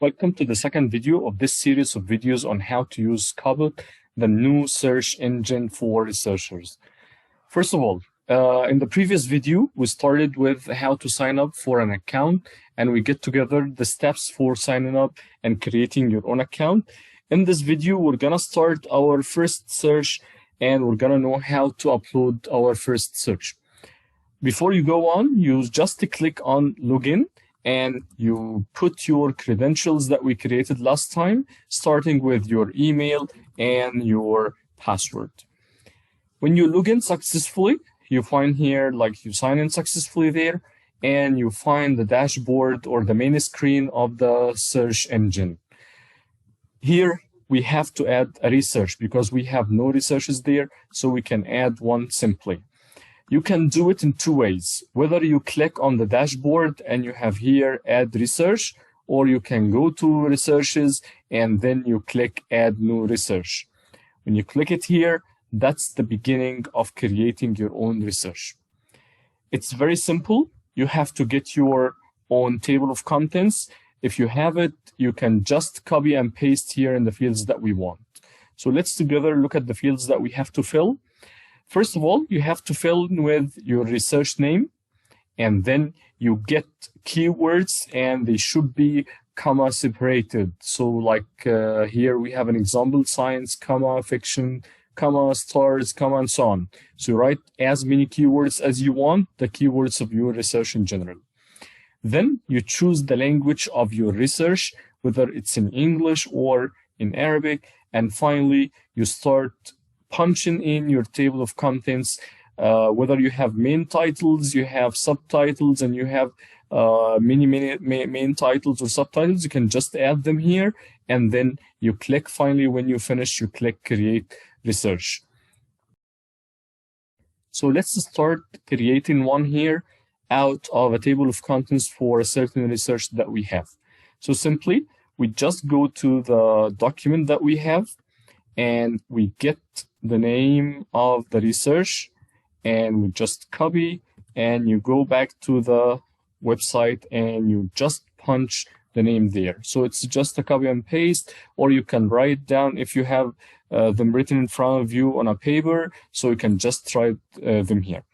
Welcome to the second video of this series of videos on how to use Cobalt, the new search engine for researchers. First of all, in the previous video, we started with how to sign up for an account, and we get together the steps for signing up and creating your own account. In this video, we're gonna start our first search, and we're gonna know how to upload our first search. Before you go on, you just click on login, and you put your credentials that we created last time, starting with your email and your password. When you log in successfully, you find here, like you sign in successfully there, and you find the dashboard or the main screen of the search engine. Here, we have to add a research because we have no researches there, so we can add one simply. You can do it in two ways, whether you click on the dashboard and you have here add research, or you can go to researches and then you click add new research. When you click it here, that's the beginning of creating your own research. It's very simple. You have to get your own table of contents. If you have it, you can just copy and paste here in the fields that we want. So let's together look at the fields that we have to fill. First of all, you have to fill in with your research name, and then you get keywords, and they should be comma separated. So like here we have an example, science, comma, fiction, comma, stars, comma, and so on. So you write as many keywords as you want, the keywords of your research in general. Then you choose the language of your research, whether it's in English or in Arabic, and finally you start punching in your table of contents, whether you have main titles, you have subtitles, and you have many main titles or subtitles. You can just add them here, and then you click finally. When you finish, you click create research. So let's start creating one here out of a table of contents for a certain research that we have. So simply, we just go to the document that we have, and we get the name of the research, and we just copy, and you go back to the website and you just punch the name there. So it's just a copy and paste, or you can write down if you have them written in front of you on a paper, so you can just write them here.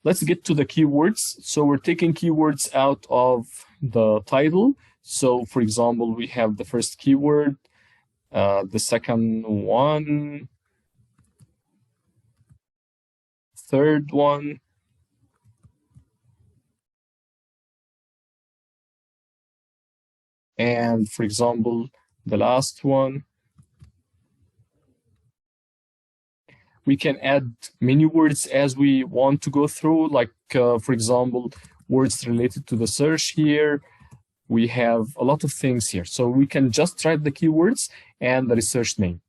Let's get to the keywords. So we're taking keywords out of the title. So for example, we have the first keyword, the second one, third one, and for example, the last one. We can add many words as we want to go through, like for example, words related to the search here. We have a lot of things here. So we can just write the keywords and the research name.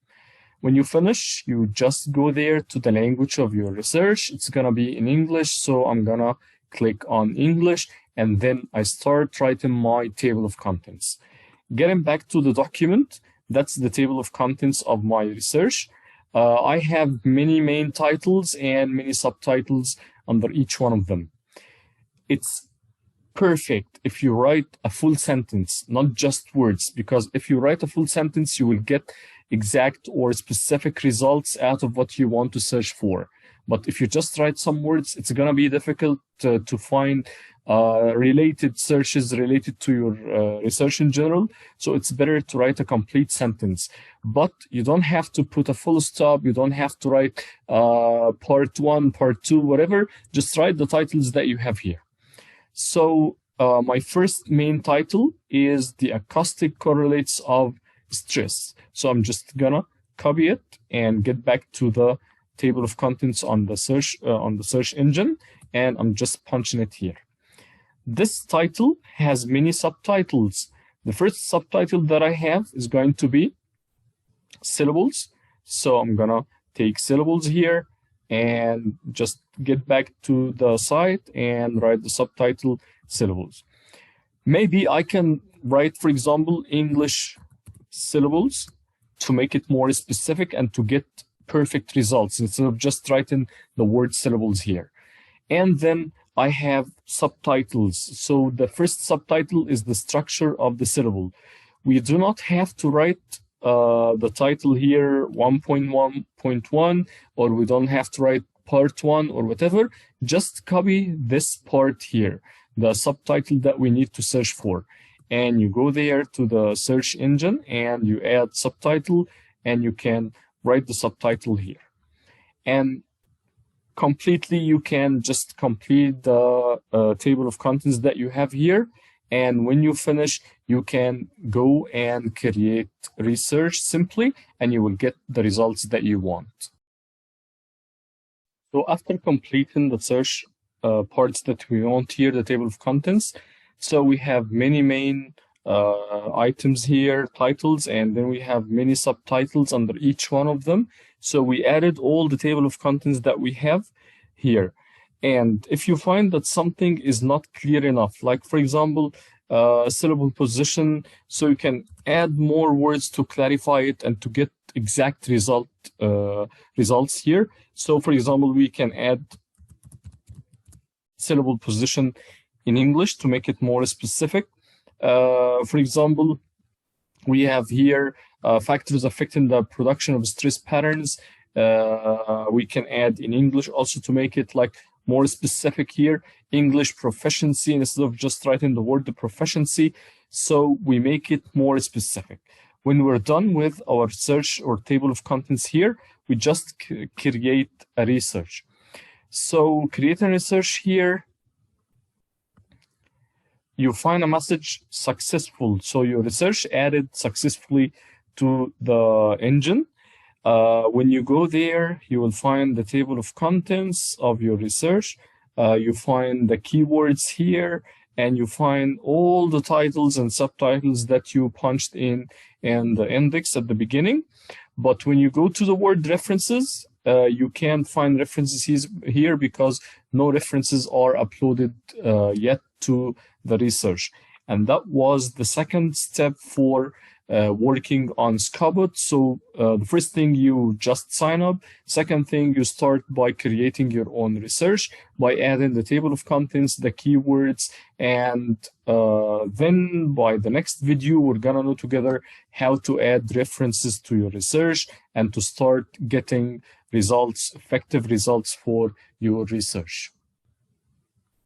When you finish, you just go there to the language of your research. It's gonna be in English, so I'm gonna click on English, and then I start writing my table of contents. Getting back to the document, that's the table of contents of my research. I have many main titles and many subtitles under each one of them. It's perfect if you write a full sentence, not just words, because if you write a full sentence, you will get exact or specific results out of what you want to search for. But if you just write some words, it's going to be difficult to find related searches related to your research in general. So it's better to write a complete sentence. But you don't have to put a full stop. You don't have to write part one, part two, whatever. Just write the titles that you have here. So my first main title is the acoustic correlates of stress. So I'm just gonna copy it and get back to the table of contents on the search engine, and I'm just punching it here. This title has many subtitles. The first subtitle that I have is going to be syllables. So I'm gonna take syllables here and just get back to the site and write the subtitle syllables. Maybe I can write, for example, English syllables to make it more specific and to get perfect results instead of just writing the word syllables here. And then I have subtitles. So the first subtitle is the structure of the syllable. we do not have to write the title here 1.1.1, or we don't have to write part 1 or whatever. Just copy this part here, the subtitle that we need to search for, and you go there to the search engine and you add subtitle, and you can write the subtitle here. And completely, you can just complete the table of contents that you have here. And when you finish, you can go and create research simply, and you will get the results that you want. So after completing the search parts that we want here, the table of contents, so we have many main items here, titles, and then we have many subtitles under each one of them. So we added all the table of contents that we have here. And if you find that something is not clear enough, like for example, syllable position, so you can add more words to clarify it and to get exact results here. So for example, we can add syllable position in English to make it more specific. For example, we have here factors affecting the production of stress patterns. We can add in English also to make it like more specific here, English proficiency, instead of just writing the word the proficiency. So we make it more specific. When we're done with our search or table of contents here, we just create a research. So create a research here, you find a message successful. So your research added successfully to the engine. When you go there, you will find the table of contents of your research. You find the keywords here, and you find all the titles and subtitles that you punched in the index at the beginning. But when you go to the word references, you can't find references here because no references are uploaded yet to the research. And that was the second step for working on Scobot. So the first thing, you just sign up. Second thing, you start by creating your own research by adding the table of contents, the keywords, and then by the next video, we're gonna know together how to add references to your research and to start getting results, effective results for your research.